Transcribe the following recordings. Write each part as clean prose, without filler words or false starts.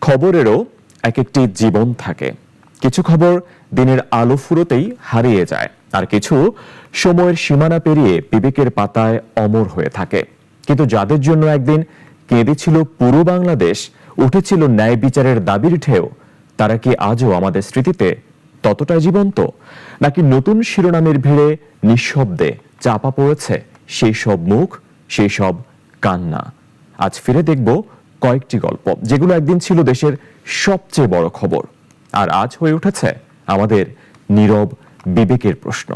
খবরেরও এক একটি জীবন থাকে। কিছু খবর দিনের আলো ফুরোতেই হারিয়ে যায়, আর কিছু সময়ের সীমানা পেরিয়ে বিবেকের পাতায় অমর হয়ে থাকে। কিন্তু যাদের জন্য একদিন কেঁদেছিল পুরো বাংলাদেশ, উঠেছিল ন্যায় বিচারের দাবির ঢেউ, তারা কি আজও আমাদের স্মৃতিতে ততটাই জীবন্ত, নাকি নতুন শিরোনামের ভিড়ে নিঃশব্দে চাপা পড়েছে সেই সব মুখ, সেই সব কান্না? আজ ফিরে দেখব কয়েকটি গল্প যেগুলো একদিন ছিল দেশের সবচেয়ে বড় খবর, আর আজ হয়ে উঠেছে আমাদের নীরব বিবেকের প্রশ্ন।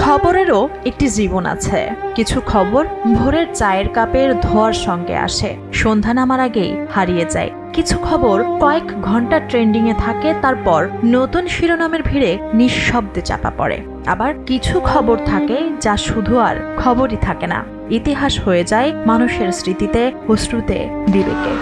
খবরেরও একটি জীবন আছে। কিছু খবর ভোরের চায়ের কাপের ধোয়ার সঙ্গে আসে, সন্ধ্যা নামার আগেই হারিয়ে যায়। কিছু খবর কয়েক ঘন্টা ট্রেন্ডিং এ থাকে, তারপর নতুন শিরোনামের ভিড়ে নিঃশব্দে চাপা পড়ে। আবার কিছু খবর থাকে যা শুধু আর খবরই থাকে না, ইতিহাস হয়ে যায় মানুষের স্মৃতিতে, অশ্রুতে, বিবেকে।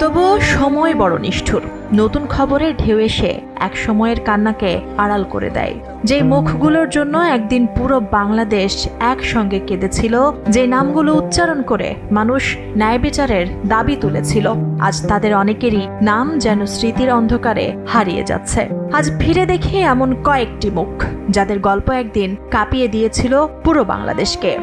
তবুও সময় বড় নিষ্ঠুর। নতুন খবরের ঢেউ এসে এক সময়ের কান্নাকে আড়াল করে দেয়। যে মুখগুলোর জন্য একদিন পুরো বাংলাদেশ একসঙ্গে কেঁদেছিল, যে নামগুলো উচ্চারণ করে মানুষ ন্যায় বিচারের দাবি তুলেছিল, আজ তাদের অনেকেরই নাম যেন স্মৃতির অন্ধকারে হারিয়ে যাচ্ছে। আজ ফিরে দেখি এমন কয়েকটি মুখ যাদের গল্প একদিন কাঁপিয়ে দিয়েছিল পুরো বাংলাদেশকে।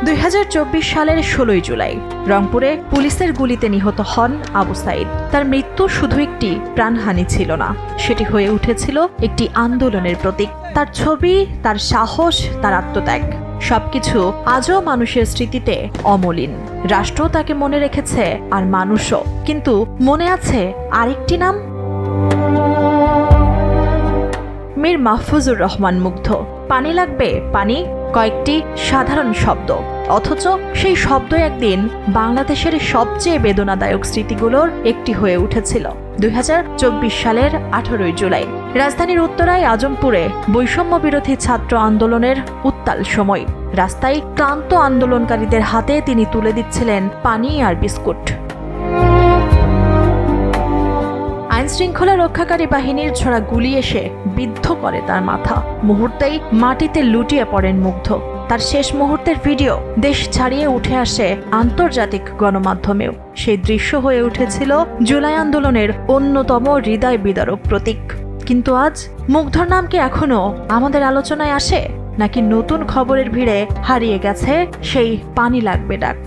2024 সালের 16 জুলাই রংপুরে পুলিশের গুলিতে নিহত হন আবু সাইদ। তার মৃত্যু শুধু একটি প্রাণহানি ছিল না, সেটি হয়ে উঠেছিল একটি আন্দোলনের প্রতীক। তার ছবি, তার সাহস, তার আত্মত্যাগ সবকিছু আজও মানুষের স্মৃতিতে অমলিন। রাষ্ট্র তাকে মনে রেখেছে, আর মানুষও। কিন্তু মনে আছে আরেকটি নাম, মীর মাহফুজুর রহমান মুগ্ধ। পানি লাগবে পানি, কয়েকটি সাধারণ শব্দ, অথচ সেই শব্দ একদিন বাংলাদেশের সবচেয়ে বেদনাদায়ক স্মৃতিগুলোর একটি হয়ে উঠেছিল। 2024 সালের 18 জুলাই রাজধানীর উত্তরায় আজমপুরে বৈষম্য বিরোধী ছাত্র আন্দোলনের উত্তাল সময়। রাস্তায় ক্লান্ত আন্দোলনকারীদের হাতে তিনি তুলে দিচ্ছিলেন পানি আর বিস্কুট। আইন শৃঙ্খলা রক্ষাকারী বাহিনীর ছোড়া গুলি এসে বিদ্ধ করে তার মাথা। মুহূর্তেই মাটিতে লুটিয়ে পড়েন মুগ্ধ। তার শেষ মুহূর্তের ভিডিও দেশ ছাড়িয়ে উঠে আসে আন্তর্জাতিক গণমাধ্যমেও। সেই দৃশ্য হয়ে উঠেছিল জুলাই আন্দোলনের অন্যতম হৃদয় বিদারক প্রতীক। কিন্তু আজ মুগ্ধর নাম কি এখনো আমাদের আলোচনায় আসে, নাকি নতুন খবরের ভিড়ে হারিয়ে গেছে সেই পানি লাগবে ডাক?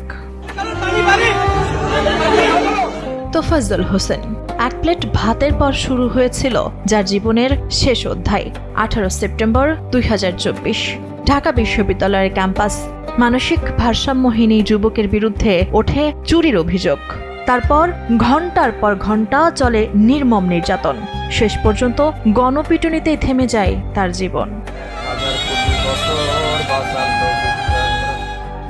তোফাজ্জল হোসেন। এক প্লেট ভাতের পর শুরু হয়েছিল যার জীবনের শেষ অধ্যায়। 18 সেপ্টেম্বর 2024 ঢাকা বিশ্ববিদ্যালয়ের ক্যাম্পাস। মানসিক ভারসাম্যহীন এই যুবকের বিরুদ্ধে ওঠে চুরির অভিযোগ। তারপর ঘন্টার পর ঘন্টা চলে নির্মম নির্যাতন। শেষ পর্যন্ত গণপিটুনিতেই থেমে যায় তার জীবন।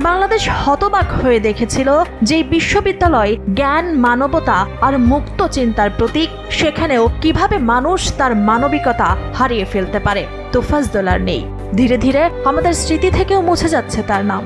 বাংলাদেশ হতবাক হয়ে দেখেছিল যে বিশ্ববিদ্যালয় জ্ঞান, মানবতা আর মুক্ত চিন্তার প্রতীক, সেখানেও কিভাবে মানুষ তার মানবিকতা হারিয়ে ফেলতে পারে। তোফাজ্জল আর নেই। ধীরে ধীরে আমাদের স্মৃতি থেকেও মুছে যাচ্ছে তার নাম।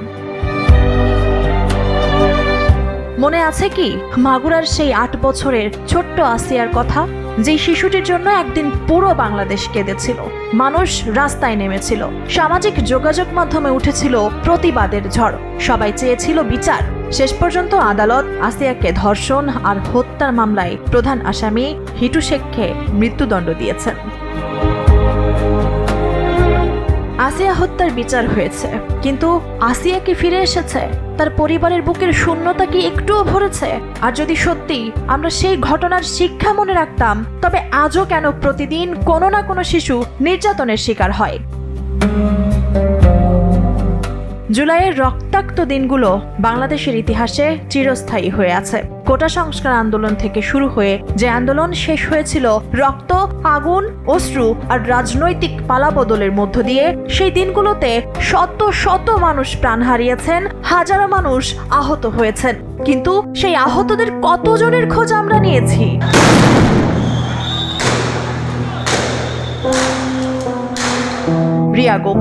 মনে আছে কি মাগুরার সেই 8 বছরের ছোট্ট আসিয়ার কথা, যে শিশুটির জন্য একদিন পুরো বাংলাদেশ কেঁদেছিল। মানুষ রাস্তায় নেমেছিল, সামাজিক যোগাযোগ মাধ্যমে উঠেছিল প্রতিবাদের ঝড়। সবাই চেয়েছিল বিচার। শেষ পর্যন্ত আদালত আসিয়াকে ধর্ষণ আর হত্যার মামলায় প্রধান আসামি হিটু শেখকে মৃত্যুদণ্ড দিয়েছেন। আসিয়া হত্যার বিচার হয়েছে, কিন্তু আসিয়া কি ফিরে এসেছে? তার পরিবারের বুকের শূন্যতা কি একটুও ভরেছে? আর যদি সত্যি আমরা সেই ঘটনার শিক্ষা মনে রাখতাম, তবে আজও কেন প্রতিদিন কোনো না কোনো শিশু নির্যাতনের শিকার হয়? জুলাইয়ের রক্তাক্ত দিনগুলো বাংলাদেশের ইতিহাসে চিরস্থায়ী হয়ে আছে। কোটা সংস্কার আন্দোলন থেকে শুরু হয়ে যে আন্দোলন শেষ হয়েছিল রক্ত, আগুন, অশ্রু আর রাজনৈতিক পালাবদলের মধ্য দিয়ে, সেই দিনগুলোতে শত শত মানুষ প্রাণ হারিয়েছেন, হাজারো মানুষ আহত হয়েছেন। কিন্তু সেই আহতদের কতজনের খোঁজ আমরা নিয়েছি? রিয়াগো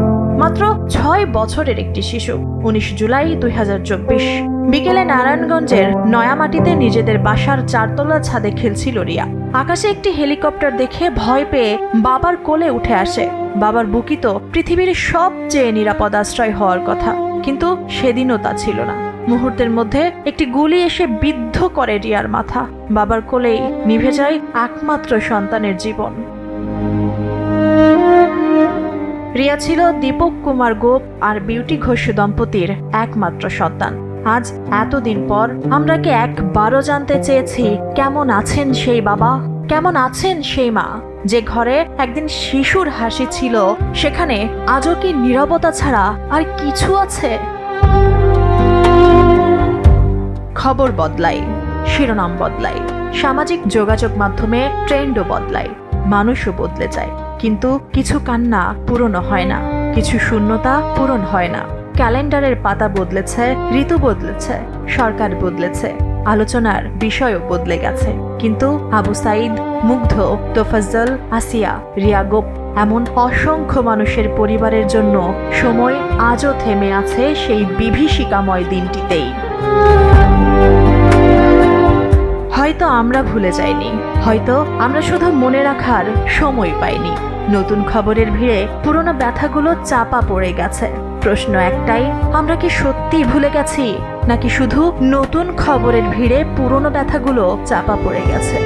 মাত্র 6 বছরের একটি শিশু। 19 জুলাই 2024 বিকেলে নারায়ণগঞ্জের নয়ামাটিতে নিজেদের বাসার 4তলা ছাদে খেলছিল রিয়া। আকাশে একটি হেলিকপ্টার দেখে ভয় পেয়ে বাবার কোলে উঠে আসে। বাবার বুকই তো পৃথিবীর সবচেয়ে নিরাপদ আশ্রয় হওয়ার কথা, কিন্তু সেদিনও তা ছিল না। মুহূর্তের মধ্যে একটি গুলি এসে বিদ্ধ করে রিয়ার মাথা। বাবার কোলেই নিভে যায় একমাত্র সন্তানের জীবন। রিয়া ছিল দীপক কুমার গোপ আর বিউটি ঘোষ দম্পতির একমাত্র সন্তান। আজ এতদিন পর আমরা কি একবারও জানতে চেয়েছি কেমন আছেন সেই বাবা, কেমন আছেন সেই মা? যে ঘরে একদিন শিশুর হাসি ছিল, সেখানে আজও কি নীরবতা ছাড়া আর কিছু আছে? খবর বদলায়, শিরোনাম বদলায়, সামাজিক যোগাযোগ মাধ্যমে ট্রেন্ডও বদলায়, মানুষও বদলে যায়, কিন্তু কিছু কান্না পূরণ হয় না, কিছু শূন্যতা পূরণ হয় না। ক্যালেন্ডারের পাতা বদলেছে, ঋতু বদলেছে, সরকার বদলেছে, আলোচনার বিষয়ও বদলে গেছে, কিন্তু আবু সাইদ, মুগ্ধ, তোফাজ্জল, আসিয়া, রিয়া গোপ এমন অসংখ্য মানুষের পরিবারের জন্য সময় আজও থেমে আছে সেই বিভীষিকাময় দিনটিতেই। হয়তো আমরা ভুলে যাইনি, হয়তো আমরা শুধু মনে রাখার সময় পাইনি। নতুন খবরের ভিড়ে পুরনো ব্যথাগুলো চাপা পড়ে গেছে। প্রশ্ন একটাই, আমরা কি সত্যিই ভুলে গেছি, নাকি শুধু নতুন খবরের ভিড়ে পুরনো ব্যথাগুলো চাপা পড়ে গেছে?